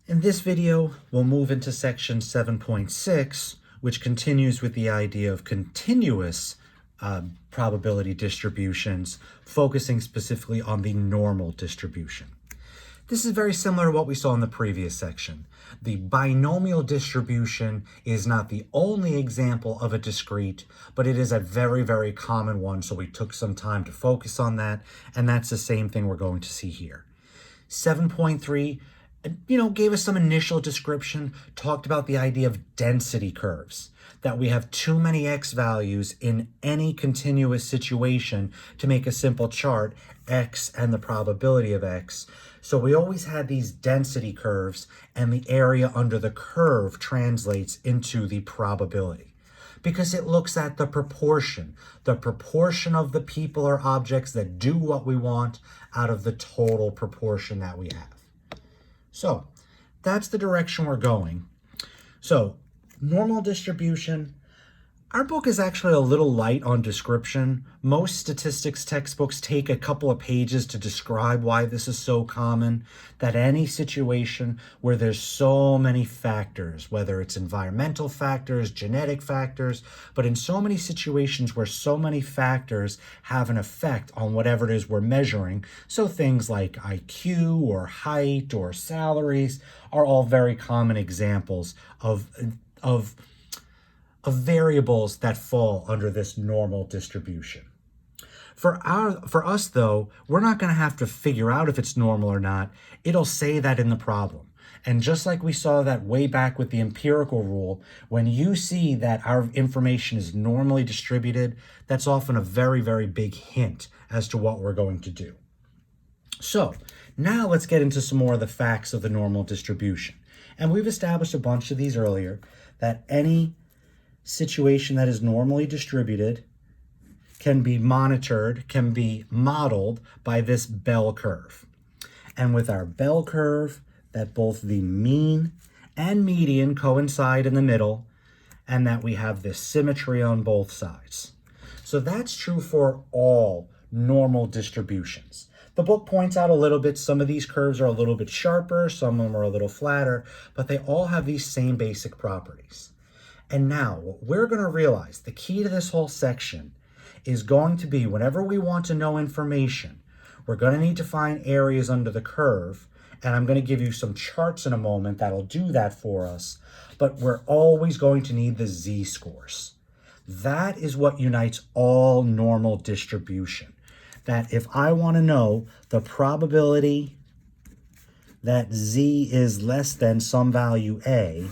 In this video, we'll move into section 7.6, which continues with the idea of continuous probability distributions, focusing specifically on the normal distribution. This is very similar to what we saw in the previous section. The binomial distribution is not the only example of a discrete, but it is a very, very common one, so we took some time to focus on that, and that's the same thing we're going to see here. 7.3 gave us some initial description, talked about the idea of density curves, that we have too many x values in any continuous situation to make a simple chart, x and the probability of x. So we always had these density curves, and the area under the curve translates into the probability, because it looks at the proportion of the people or objects that do what we want out of the total proportion that we have. So that's the direction we're going. So normal distribution. Our book is actually a little light on description. Most statistics textbooks take a couple of pages to describe why this is so common, that any situation where there's so many factors, whether it's environmental factors, genetic factors, but in so many situations where so many factors have an effect on whatever it is we're measuring, so things like IQ or height or salaries are all very common examples of variables that fall under this normal distribution. For us though, we're not going to have to figure out if it's normal or not. It'll say that in the problem. And just like we saw that way back with the empirical rule, when you see that our information is normally distributed, that's often a very, very big hint as to what we're going to do. So now let's get into some more of the facts of the normal distribution. And we've established a bunch of these earlier, that any situation that is normally distributed can be monitored, can be modeled by this bell curve. And with our bell curve, that both the mean and median coincide in the middle, and that we have this symmetry on both sides. So that's true for all normal distributions. The book points out a little bit, some of these curves are a little bit sharper, some of them are a little flatter, but they all have these same basic properties. And now what we're going to realize, the key to this whole section is going to be whenever we want to know information, we're going to need to find areas under the curve. And I'm going to give you some charts in a moment that'll do that for us. But we're always going to need the z-scores. That is what unites all normal distribution. That if I want to know the probability that z is less than some value a,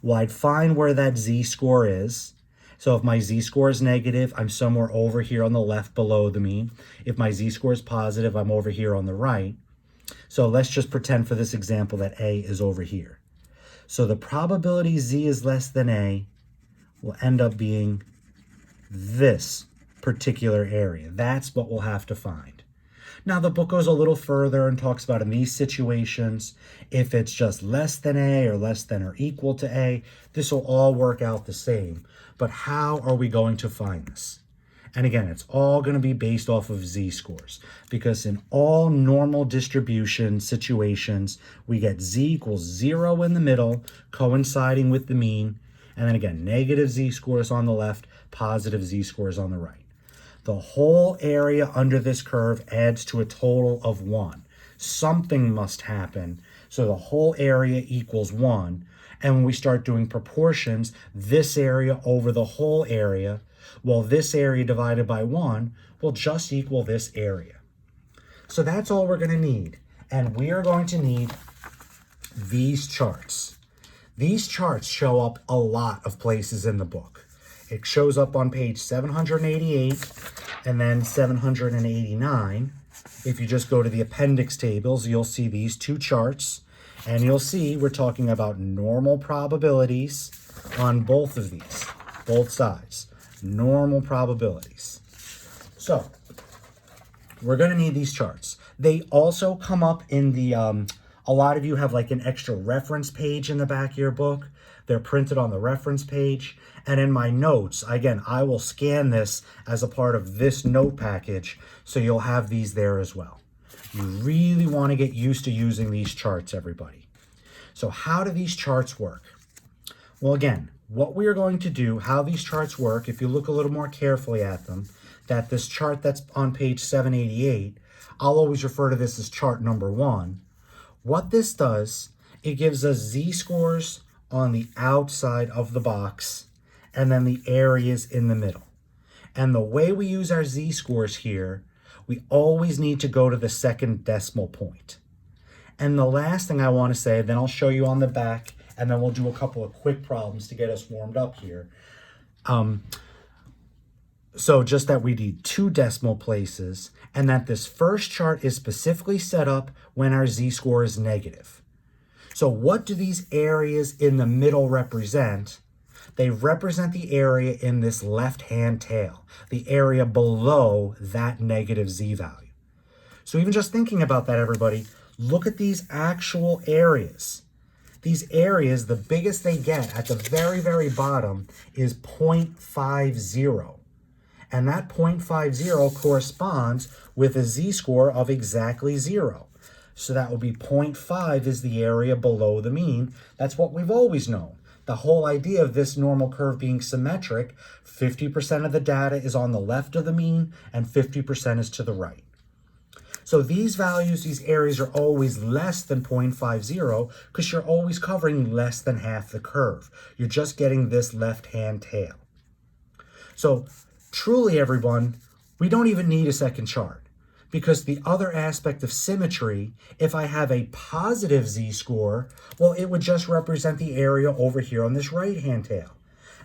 well, I'd find where that z-score is. So if my z-score is negative, I'm somewhere over here on the left below the mean. If my z-score is positive, I'm over here on the right. So let's just pretend for this example that a is over here. So the probability z is less than a will end up being this particular area. That's what we'll have to find. Now, the book goes a little further and talks about in these situations, if it's just less than a or less than or equal to a, this will all work out the same. But how are we going to find this? And again, it's all going to be based off of z-scores, because in all normal distribution situations, we get z equals 0 in the middle, coinciding with the mean. And then again, negative z-scores on the left, positive z-scores on the right. The whole area under this curve adds to a total of 1. Something must happen, so the whole area equals 1. And when we start doing proportions, this area over the whole area, well, this area divided by 1 will just equal this area. So that's all we're going to need. And we are going to need these charts. These charts show up a lot of places in the book. It shows up on page 788 and then 789. If you just go to the appendix tables, you'll see these two charts, and you'll see we're talking about normal probabilities on both of these, both sides, normal probabilities. So we're going to need these charts. They also come up in the, a lot of you have like an extra reference page in the back of your book. They're printed on the reference page. And in my notes, again, I will scan this as a part of this note package, so you'll have these there as well. You really want want to get used to using these charts, everybody. So how do these charts work? Well, again, what we are going to do, how these charts work, if you look a little more carefully at them, that this chart that's on page 788, I'll always refer to this as chart number 1. What this does, it gives us z-scores on the outside of the box and then the areas in the middle. And the way we use our z-scores here, we always need to go to the second decimal point. And the last thing I want to say, then I'll show you on the back, and then we'll do a couple of quick problems to get us warmed up here. So just that we need 2 decimal places, and that this first chart is specifically set up when our z-score is negative. So what do these areas in the middle represent? They represent the area in this left-hand tail, the area below that negative z-value. So even just thinking about that, everybody, look at these actual areas. These areas, the biggest they get at the very, very bottom is 0.50. And that 0.50 corresponds with a z-score of exactly 0. So that would be 0.5 is the area below the mean. That's what we've always known. The whole idea of this normal curve being symmetric, 50% of the data is on the left of the mean and 50% is to the right. So these values, these areas are always less than 0.50 because you're always covering less than half the curve. You're just getting this left-hand tail. So truly, everyone, we don't even need a second chart because the other aspect of symmetry, if I have a positive z-score, well, it would just represent the area over here on this right-hand tail,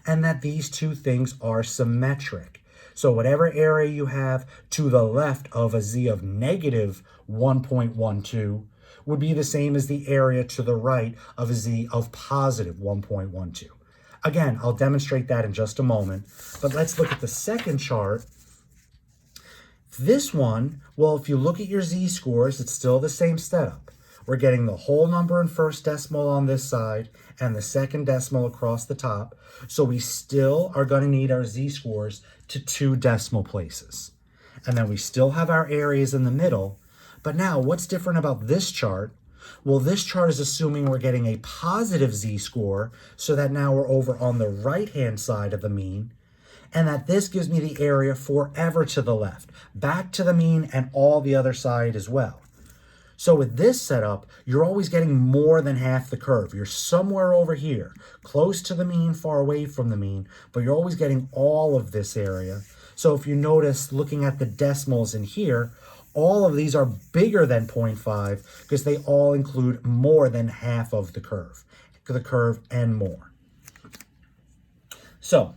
and that these two things are symmetric. So whatever area you have to the left of a z of negative 1.12 would be the same as the area to the right of a z of positive 1.12. Again, I'll demonstrate that in just a moment, but let's look at the second chart. This one, well, if you look at your z-scores, it's still the same setup. We're getting the whole number in first decimal on this side and the second decimal across the top. So we still are going to need our z-scores to 2 decimal places. And then we still have our areas in the middle. But now what's different about this chart? Well, this chart is assuming we're getting a positive z-score, so that now we're over on the right-hand side of the mean, and that this gives me the area forever to the left, back to the mean and all the other side as well. So with this setup, you're always getting more than half the curve. You're somewhere over here, close to the mean, far away from the mean, but you're always getting all of this area. So if you notice, looking at the decimals in here, all of these are bigger than 0.5 because they all include more than half of the curve and more. So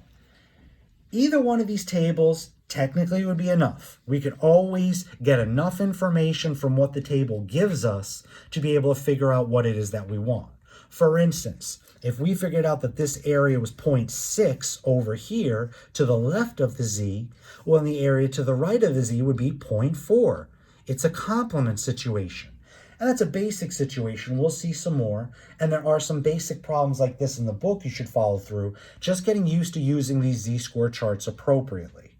either one of these tables technically would be enough. We could always get enough information from what the table gives us to be able to figure out what it is that we want. For instance, if we figured out that this area was 0.6 over here to the left of the z, well, the area to the right of the z would be 0.4. It's a complement situation. And that's a basic situation. We'll see some more. And there are some basic problems like this in the book you should follow through, just getting used to using these z-score charts appropriately.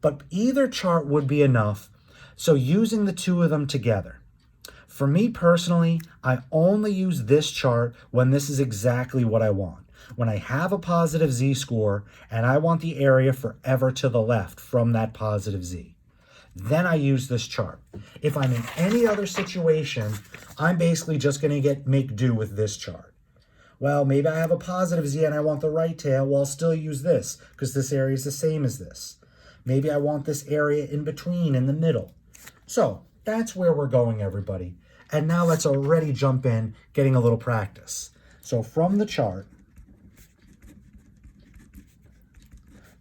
But either chart would be enough, so using the two of them together. For me personally, I only use this chart when this is exactly what I want. When I have a positive z-score and I want the area forever to the left from that positive z. Then I use this chart. If I'm in any other situation, I'm basically just going to make do with this chart. Well, maybe I have a positive z and I want the right tail. Well, I'll still use this because this area is the same as this. Maybe I want this area in between, in the middle. So that's where we're going, everybody. And now let's already jump in, getting a little practice. So from the chart,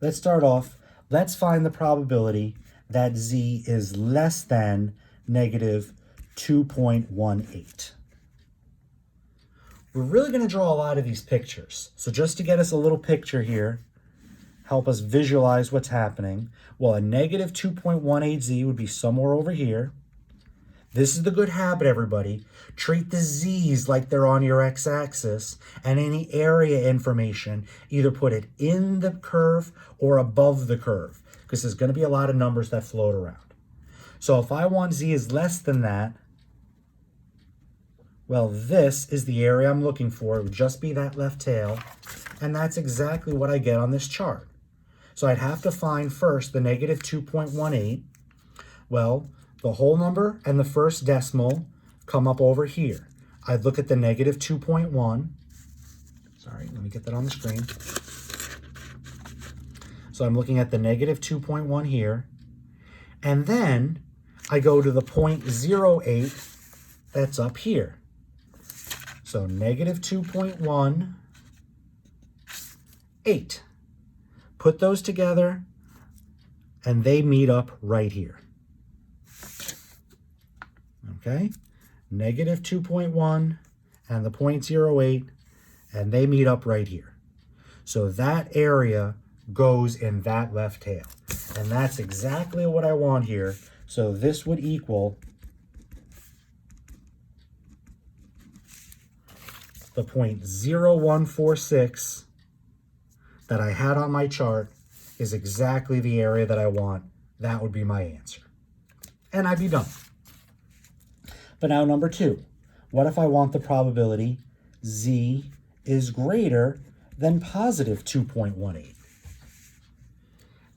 let's start off. Let's find the probability that z is less than negative 2.18. We're really going to draw a lot of these pictures. So just to get us a little picture here, help us visualize what's happening. Well, a negative 2.18z would be somewhere over here. This is the good habit, everybody. Treat the z's like they're on your x-axis, and any area information, either put it in the curve or above the curve, because there's going to be a lot of numbers that float around. So if I want z is less than that, Well, this is the area I'm looking for. It would just be that left tail. And that's exactly what I get on this chart. So I'd have to find first the negative 2.18. Well, the whole number and the first decimal come up over here. I'd look at the negative 2.1. Sorry, let me get that on the screen. So I'm looking at the negative 2.1 here. And then I go to the 0.08 that's up here. So negative 2.18. Put those together, and they meet up right here. Okay? Negative 2.1 and the 0.08, and they meet up right here. So that area goes in that left tail. And that's exactly what I want here. So this would equal the 0.0146 that I had on my chart is exactly the area that I want. That would be my answer. And I'd be done. But now number 2, what if I want the probability z is greater than positive 2.18?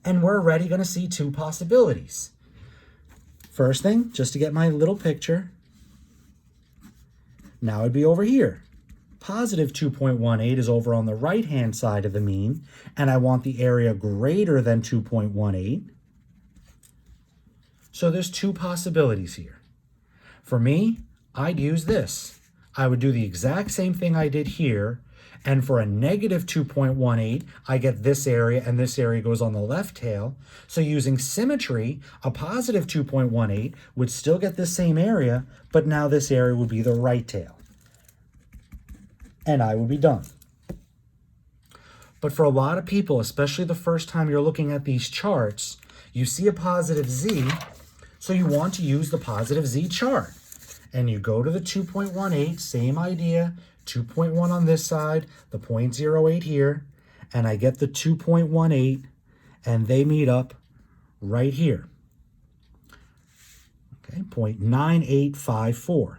And we're already going to see 2 possibilities. First thing, just to get my little picture, now it'd be over here. Positive 2.18 is over on the right-hand side of the mean, and I want the area greater than 2.18. So there's 2 possibilities here. For me, I'd use this. I would do the exact same thing I did here, and for a negative 2.18, I get this area, and this area goes on the left tail. So using symmetry, a positive 2.18 would still get the same area, but now this area would be the right tail. And I would be done. But for a lot of people, especially the first time you're looking at these charts, you see a positive z, so you want to use the positive z chart. And you go to the 2.18, same idea, 2.1 on this side, the 0.08 here, and I get the 2.18, and they meet up right here. Okay, 0.9854.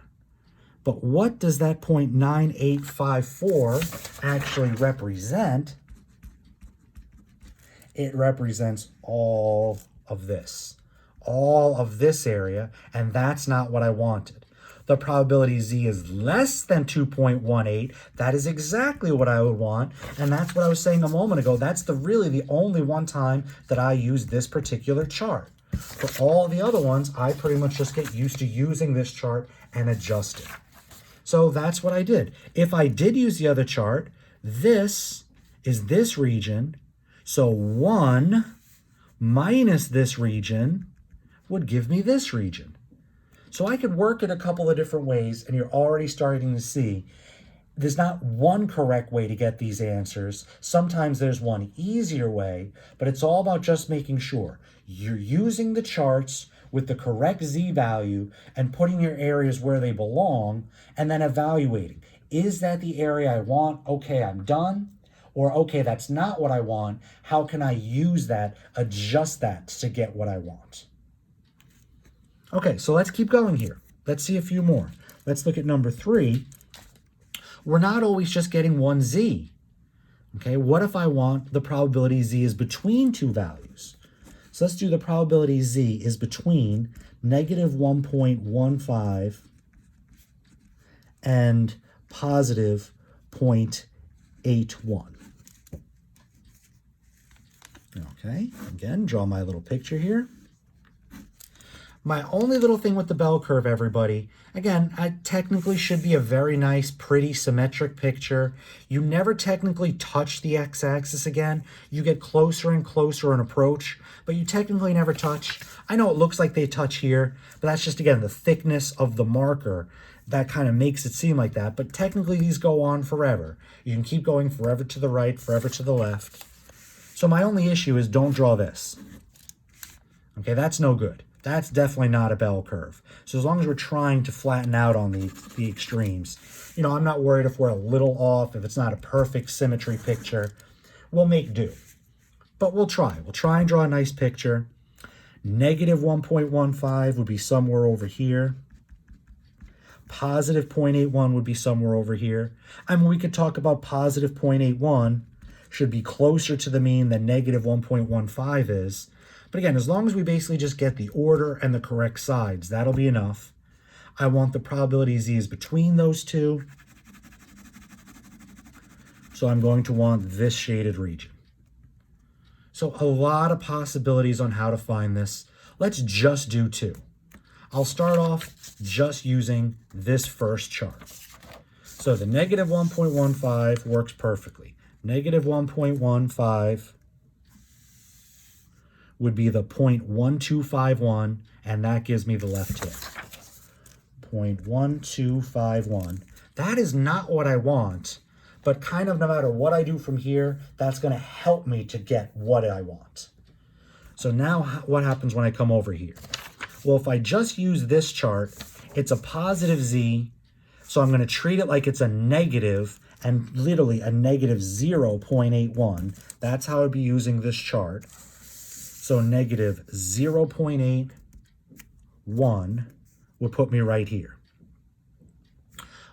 But what does that 0.9854 actually represent? It represents all of this area, and that's not what I wanted. The probability z is less than 2.18. That is exactly what I would want, and that's what I was saying a moment ago. That's really the only one time that I use this particular chart. For all the other ones, I pretty much just get used to using this chart and adjust it. So that's what I did. If I did use the other chart, this is this region. So 1 minus this region would give me this region. So I could work it a couple of different ways, and you're already starting to see there's not one correct way to get these answers. Sometimes there's one easier way, but it's all about just making sure you're using the charts with the correct z value and putting your areas where they belong, and then evaluating. Is that the area I want? Okay, I'm done. Or, okay, that's not what I want. How can I use that, adjust that to get what I want? Okay, so let's keep going here. Let's see a few more. Let's look at number 3. We're not always just getting one z. Okay, what if I want the probability z is between 2 values? So let's do the probability z is between negative 1.15 and positive 0.81. Okay, again, draw my little picture here. My only little thing with the bell curve, everybody, again, I technically should be a very nice, pretty symmetric picture. You never technically touch the x-axis again. You get closer and closer in approach, but you technically never touch. I know it looks like they touch here, but that's just, again, the thickness of the marker that kind of makes it seem like that. But technically, these go on forever. You can keep going forever to the right, forever to the left. So my only issue is don't draw this. Okay, that's no good. That's definitely not a bell curve. So as long as we're trying to flatten out on the extremes, you know, I'm not worried if we're a little off, if it's not a perfect symmetry picture. We'll make do. But we'll try. We'll try and draw a nice picture. Negative 1.15 would be somewhere over here. Positive 0.81 would be somewhere over here. I mean, we could talk about positive 0.81 should be closer to the mean than negative 1.15 is. But again, as long as we basically just get the order and the correct sides, that'll be enough. I want the probability z is between those two. So I'm going to want this shaded region. So a lot of possibilities on how to find this. Let's just do two. I'll start off just using this first chart. So the negative 1.15 works perfectly. Negative 1.15 would be the 0.1251, and that gives me the left tail. 0.1251. That is not what I want, but kind of no matter what I do from here, that's going to help me to get what I want. So now what happens when I come over here? Well, if I just use this chart, it's a positive z, so I'm going to treat it like it's a negative, and literally a negative 0.81. That's how I'd be using this chart. So negative 0.81 would put me right here.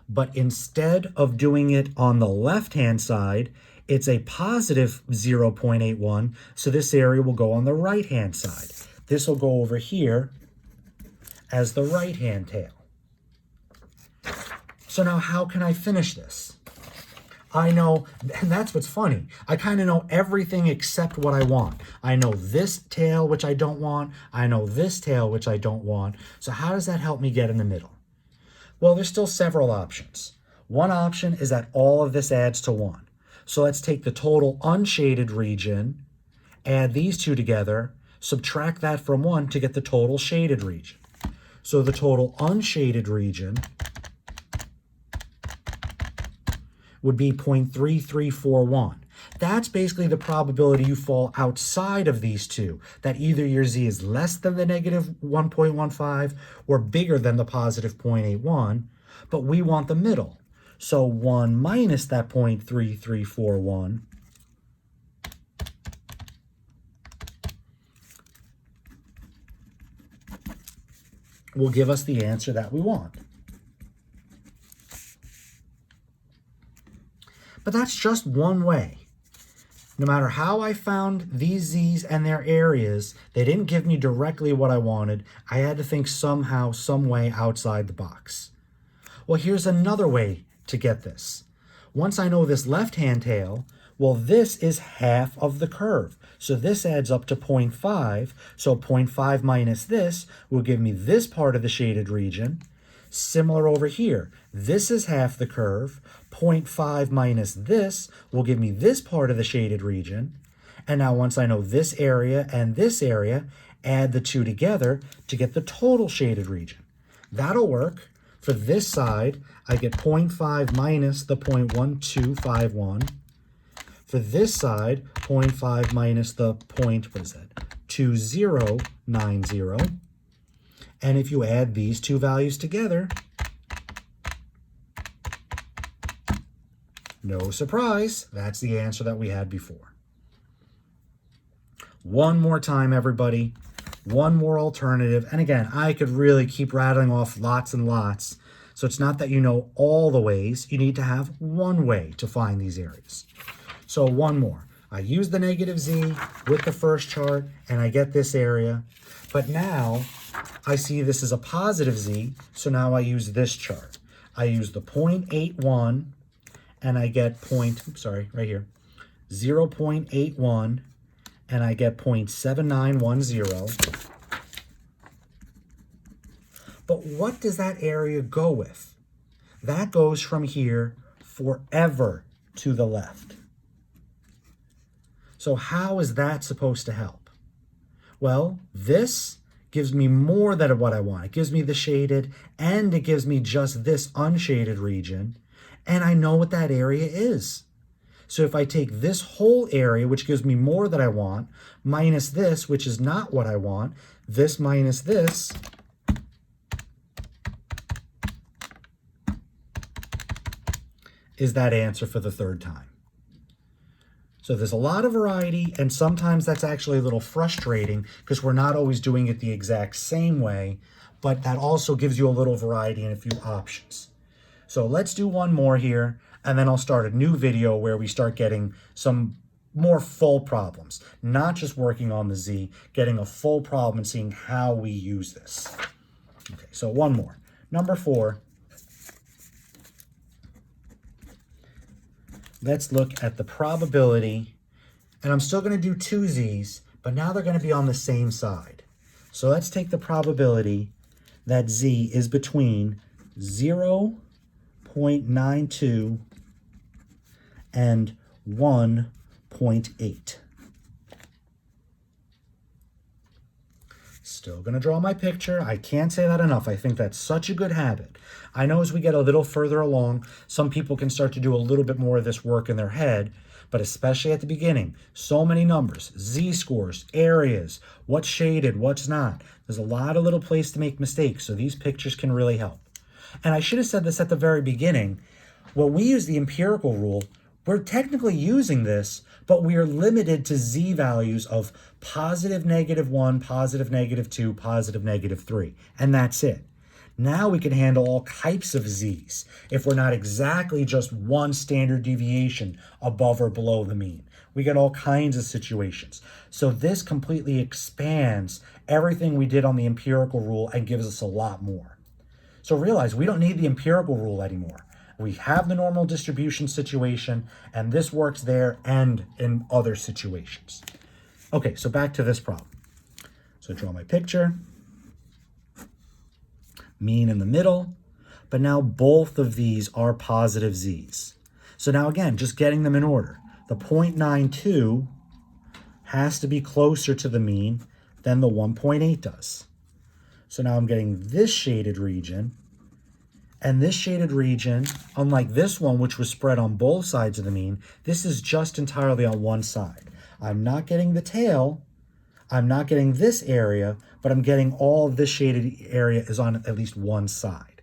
But instead of doing it on the left-hand side, it's a positive 0.81, so this area will go on the right-hand side. This will go over here as the right-hand tail. So now how can I finish this? I know, and that's what's funny. I kind of know everything except what I want. I know this tail, which I don't want. I know this tail, which I don't want. So how does that help me get in the middle? Well, there's still several options. One option is that all of this adds to 1. So let's take the total unshaded region, add these two together, subtract that from 1 to get the total shaded region. So the total unshaded region would be 0.3341. That's basically the probability you fall outside of these two, that either your z is less than the negative 1.15 or bigger than the positive 0.81, but we want the middle. So 1 minus that 0.3341 will give us the answer that we want. But that's just one way. No matter how I found these z's and their areas, they didn't give me directly what I wanted. I had to think somehow, some way outside the box. Well, here's another way to get this. Once I know this left-hand tail, well, this is half of the curve. So this adds up to 0.5. So 0.5 minus this will give me this part of the shaded region. Similar over here. This is half the curve. 0.5 minus this will give me this part of the shaded region. And now once I know this area and this area, add the two together to get the total shaded region. That'll work. For this side, I get 0.5 minus the 0.1251. For this side, 0.5 minus the 2090. And if you add these two values together, no surprise, that's the answer that we had before. One more time, everybody. One more alternative. And again, I could really keep rattling off lots and lots. So it's not that you know all the ways. You need to have one way to find these areas. So one more. I use the negative z with the first chart, and I get this area. But now I see this is a positive z, so now I use this chart. I use the 0.81, and I get 0.81, and I get 0.7910. But what does that area go with? That goes from here forever to the left. So how is that supposed to help? Well, this gives me more than what I want. It gives me the shaded, and it gives me just this unshaded region, and I know what that area is. So if I take this whole area, which gives me more than I want, minus this, which is not what I want, this minus this, is that answer for the third time. So there's a lot of variety, and sometimes that's actually a little frustrating because we're not always doing it the exact same way, but that also gives you a little variety and a few options. So let's do one more here, and then I'll start a new video where we start getting some more full problems, not just working on the Z, getting a full problem and seeing how we use this. Okay, so one more. Number 4. Let's look at the probability, and I'm still going to do 2 Z's, but now they're going to be on the same side. So let's take the probability that Z is between 0.92 and 1.8. Still going to draw my picture. I can't say that enough. I think that's such a good habit. I know as we get a little further along, some people can start to do a little bit more of this work in their head, but especially at the beginning, so many numbers, z-scores, areas, what's shaded, what's not. There's a lot of little place to make mistakes, so these pictures can really help. And I should have said this at the very beginning. When we use the empirical rule, we're technically using this, but we are limited to z values of positive -1, positive -2, positive -3, and that's it. Now we can handle all types of z's if we're not exactly just one standard deviation above or below the mean. We get all kinds of situations. So this completely expands everything we did on the empirical rule and gives us a lot more. So realize we don't need the empirical rule anymore. We have the normal distribution situation, and this works there and in other situations. Okay, so back to this problem. So draw my picture. Mean in the middle, but now both of these are positive z's. So now again, just getting them in order. The 0.92 has to be closer to the mean than the 1.8 does. So now I'm getting this shaded region, and this shaded region, unlike this one, which was spread on both sides of the mean, this is just entirely on one side. I'm not getting the tail, I'm not getting this area, but I'm getting all of this shaded area is on at least one side.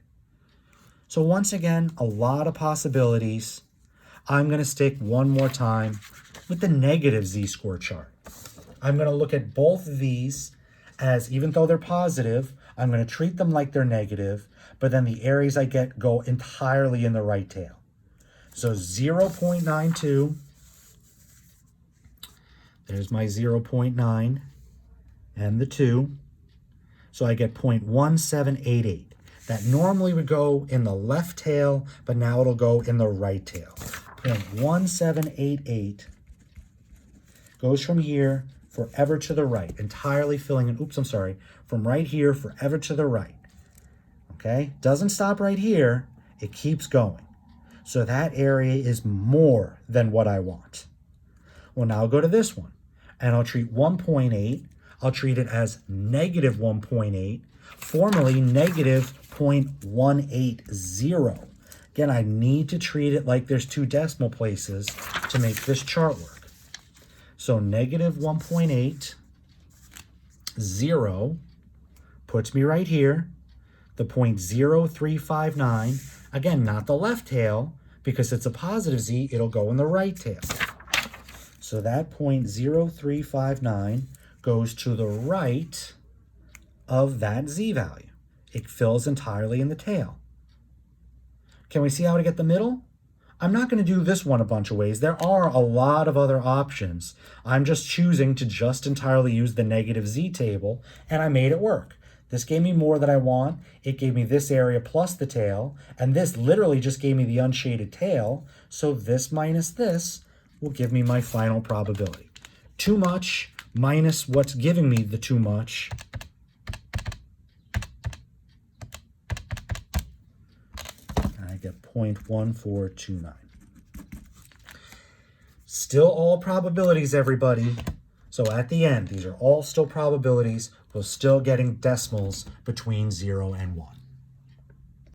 So once again, a lot of possibilities. I'm going to stick one more time with the negative z-score chart. I'm going to look at both of these as, even though they're positive, I'm going to treat them like they're negative, but then the areas I get go entirely in the right tail. So 0.92, there's my 0.9 and the 2. So I get 0.1788. That normally would go in the left tail, but now it'll go in the right tail. 0.1788 goes from here forever to the right, entirely filling in, from right here forever to the right. Okay, doesn't stop right here, it keeps going. So that area is more than what I want. Well, now I'll go to this one, and I'll treat 1.8, I'll treat it as negative 1.8, formerly negative 0.180. Again, I need to treat it like there's 2 decimal places to make this chart work. So negative 1.80 puts me right here. The 0.0359, again, not the left tail, because it's a positive z, it'll go in the right tail. So that 0.0359 goes to the right of that z value. It fills entirely in the tail. Can we see how to get the middle? I'm not going to do this one a bunch of ways. There are a lot of other options. I'm just choosing to just entirely use the negative z table, and I made it work. This gave me more than I want. It gave me this area plus the tail, and this literally just gave me the unshaded tail. So this minus this will give me my final probability. Too much minus what's giving me the too much. And I get 0.1429. Still all probabilities, everybody. So at the end, these are all still probabilities. We're still getting decimals between 0 and 1.